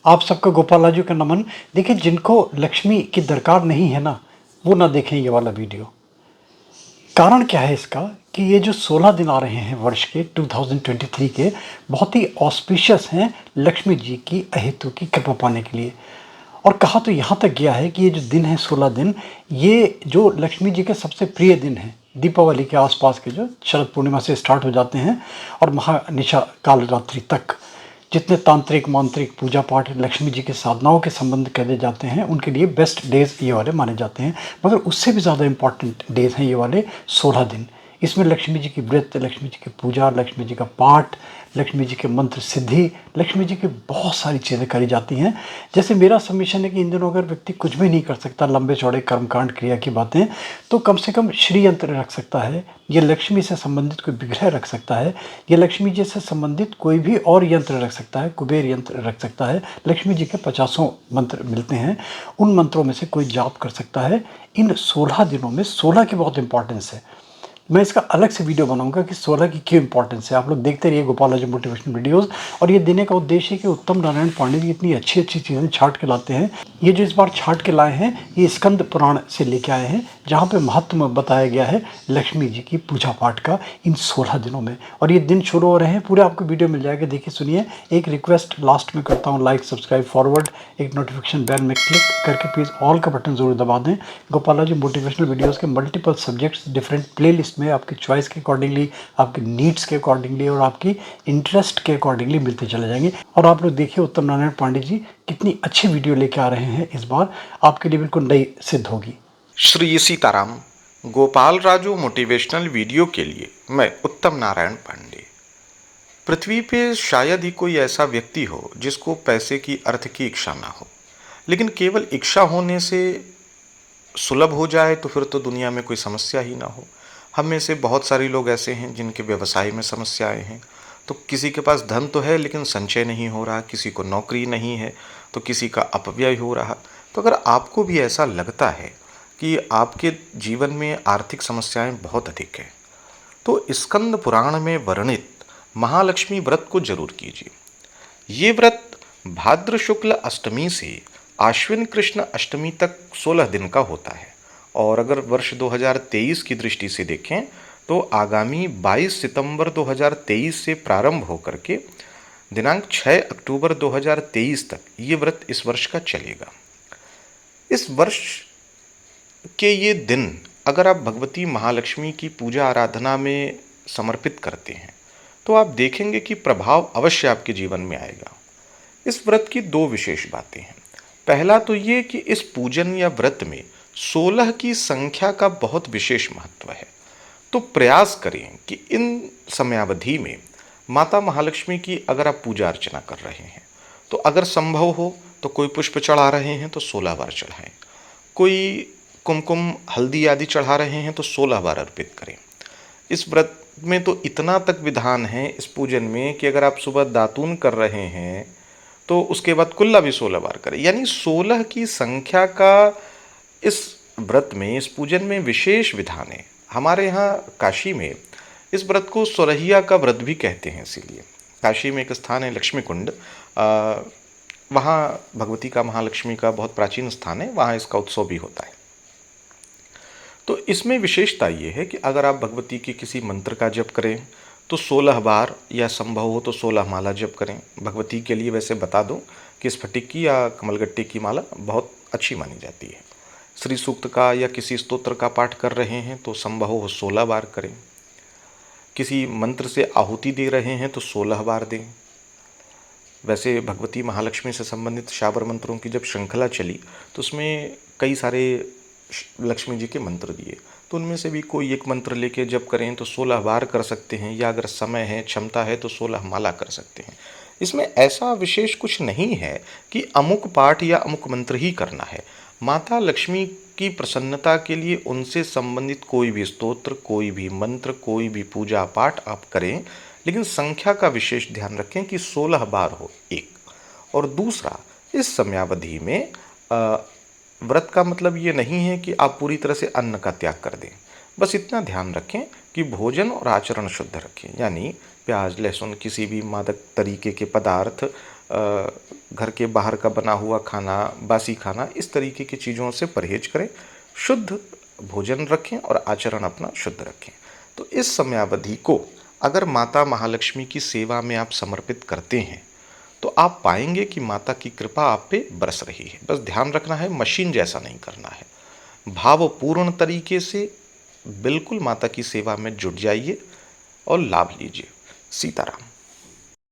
आप सबका गोपालाजी का नमन। देखिए, जिनको लक्ष्मी की दरकार नहीं है ना, वो ना देखें ये वाला वीडियो। कारण क्या है इसका कि ये जो 16 दिन आ रहे हैं वर्ष के 2023 के, बहुत ही ऑस्पिशियस हैं लक्ष्मी जी की अहेतु की कृपा पाने के लिए। और कहा तो यहाँ तक गया है कि ये जो दिन है 16 दिन, ये जो लक्ष्मी जी के सबसे प्रिय दिन हैं, दीपावली के आसपास के जो शरद पूर्णिमा से स्टार्ट हो जाते हैं और महानिशा काल रात्रि तक जितने तांत्रिक मांत्रिक पूजा पाठ लक्ष्मी जी के साधनाओं के संबंध करे जाते हैं, उनके लिए बेस्ट डेज ये वाले माने जाते हैं। मगर उससे भी ज़्यादा इम्पॉर्टेंट डेज हैं ये वाले 16 दिन। इसमें लक्ष्मी जी की व्रत, लक्ष्मी जी की पूजा, लक्ष्मी जी का पाठ, लक्ष्मी जी के मंत्र सिद्धि, लक्ष्मी जी की बहुत सारी चीज़ें करी जाती हैं। जैसे मेरा सबमिशन है कि इन दिनों अगर व्यक्ति कुछ भी नहीं कर सकता, लंबे चौड़े कर्मकांड क्रिया की बातें, तो कम से कम श्री यंत्र रख सकता है, ये लक्ष्मी से संबंधित कोई विग्रह रख सकता है, ये लक्ष्मी जी से संबंधित कोई भी और यंत्र रख सकता है, कुबेर यंत्र रख सकता है। लक्ष्मी जी के 50 मंत्र मिलते हैं, उन मंत्रों में से कोई जाप कर सकता है। इन 16 दिनों में 16 की बहुत इंपॉर्टेंस है। मैं इसका अलग से वीडियो बनाऊंगा कि 16 की क्यों इंपॉर्टेंस है। आप लोग देखते रहिए गोपालाजी मोटिवेशनल वीडियोस। और ये देने का उद्देश्य है कि उत्तम नारायण पांडे जी इतनी अच्छी अच्छी चीज़ें छाट के लाते हैं। ये जो इस बार छाट के लाए हैं, ये स्कंद पुराण से लेके आए हैं, जहाँ पे महत्व में बताया गया है लक्ष्मी जी की पूजा पाठ का इन 16 दिनों में। और ये दिन शुरू हो रहे हैं, पूरे आपको वीडियो मिल जाएगा, देखिए सुनिए। एक रिक्वेस्ट लास्ट में करता हूँ, लाइक सब्सक्राइब फॉरवर्ड, एक नोटिफिकेशन बेल में क्लिक करके प्लीज़ ऑल का बटन जरूर दबा दें। गोपालाजी मोटिवेशनल वीडियोस के मल्टीपल सब्जेक्ट्स डिफरेंट प्लेलिस्ट में आपकी चॉइस के अकॉर्डिंगली, आपकी नीड्स के अकॉर्डिंगली और आपकी इंटरेस्ट के अकॉर्डिंगली मिलते चले जाएंगे। और आप लोग देखिए उत्तम नारायण पांडे जी कितनी अच्छी वीडियो लेके आ रहे हैं, इस बार आपके लिए बिल्कुल नई सिद्ध होगी। श्री सीताराम। गोपाल राजू मोटिवेशनल वीडियो के लिए मैं उत्तम नारायण पांडे। पृथ्वी पे शायद ही कोई ऐसा व्यक्ति हो जिसको पैसे की अर्थ की इच्छा ना हो, लेकिन केवल इच्छा होने से सुलभ हो जाए तो फिर तो दुनिया में कोई समस्या ही ना हो। हम में से बहुत सारे लोग ऐसे हैं जिनके व्यवसाय में समस्याएं हैं। तो किसी के पास धन तो है लेकिन संचय नहीं हो रहा, किसी को नौकरी नहीं है तो किसी का अपव्यय हो रहा। तो अगर आपको भी ऐसा लगता है कि आपके जीवन में आर्थिक समस्याएं बहुत अधिक है, तो स्कंद पुराण में वर्णित महालक्ष्मी व्रत को जरूर कीजिए। ये व्रत भाद्र शुक्ल अष्टमी से आश्विन कृष्ण अष्टमी तक 16 दिन का होता है। और अगर वर्ष 2023 की दृष्टि से देखें तो आगामी 22 सितंबर 2023 से प्रारंभ होकर के दिनांक 6 अक्टूबर 2023 तक ये व्रत इस वर्ष का चलेगा। इस वर्ष के ये दिन अगर आप भगवती महालक्ष्मी की पूजा आराधना में समर्पित करते हैं तो आप देखेंगे कि प्रभाव अवश्य आपके जीवन में आएगा। इस व्रत की दो विशेष बातें हैं। पहला तो ये कि इस पूजन या व्रत में 16 की संख्या का बहुत विशेष महत्व है। तो प्रयास करें कि इन समयावधि में माता महालक्ष्मी की अगर आप पूजा अर्चना कर रहे हैं तो अगर संभव हो तो कोई पुष्प चढ़ा रहे हैं तो 16 बार चढ़ाएं, कोई कुमकुम हल्दी आदि चढ़ा रहे हैं तो 16 बार अर्पित करें। इस व्रत में तो इतना तक विधान है इस पूजन में कि अगर आप सुबह दातून कर रहे हैं तो उसके बाद कुल्ला भी 16 बार करें। यानी 16 की संख्या का इस व्रत में, इस पूजन में विशेष विधान है। हमारे यहाँ काशी में इस व्रत को सोरहिया का व्रत भी कहते हैं। इसीलिए काशी में एक स्थान है लक्ष्मी कुंड, वहाँ भगवती का, महालक्ष्मी का बहुत प्राचीन स्थान है, वहाँ इसका उत्सव भी होता है। तो इसमें विशेषता ये है कि अगर आप भगवती के किसी मंत्र का जप करें तो 16 बार, या संभव हो तो 16 माला जप करें। भगवती के लिए वैसे बता दूं कि स्फटिक की या कमलगट्टे की माला बहुत अच्छी मानी जाती है। श्री सूक्त का या किसी स्तोत्र का पाठ कर रहे हैं तो संभव हो 16 बार करें। किसी मंत्र से आहुति दे रहे हैं तो 16 बार दें। वैसे भगवती महालक्ष्मी से संबंधित शाबर मंत्रों की जब श्रृंखला चली तो उसमें कई सारे लक्ष्मी जी के मंत्र दिए, तो उनमें से भी कोई एक मंत्र लेके जप करें तो 16 बार कर सकते हैं, या अगर समय है, क्षमता है तो 16 माला कर सकते हैं। इसमें ऐसा विशेष कुछ नहीं है कि अमुक पाठ या अमुक मंत्र ही करना है। माता लक्ष्मी की प्रसन्नता के लिए उनसे संबंधित कोई भी स्तोत्र, कोई भी मंत्र, कोई भी पूजा पाठ आप करें, लेकिन संख्या का विशेष ध्यान रखें कि 16 बार हो, एक। और दूसरा, इस समयावधि में व्रत का मतलब ये नहीं है कि आप पूरी तरह से अन्न का त्याग कर दें। बस इतना ध्यान रखें कि भोजन और आचरण शुद्ध रखें, यानी प्याज लहसुन किसी भी मादक तरीके के पदार्थ घर के बाहर का बना हुआ खाना, बासी खाना, इस तरीके की चीज़ों से परहेज करें, शुद्ध भोजन रखें और आचरण अपना शुद्ध रखें। तो इस समयावधि को अगर माता महालक्ष्मी की सेवा में आप समर्पित करते हैं तो आप पाएंगे कि माता की कृपा आप पे बरस रही है। बस ध्यान रखना है, मशीन जैसा नहीं करना है। भावपूर्ण तरीके से बिल्कुल माता की सेवा में जुट जाइए और लाभ लीजिए। सीताराम।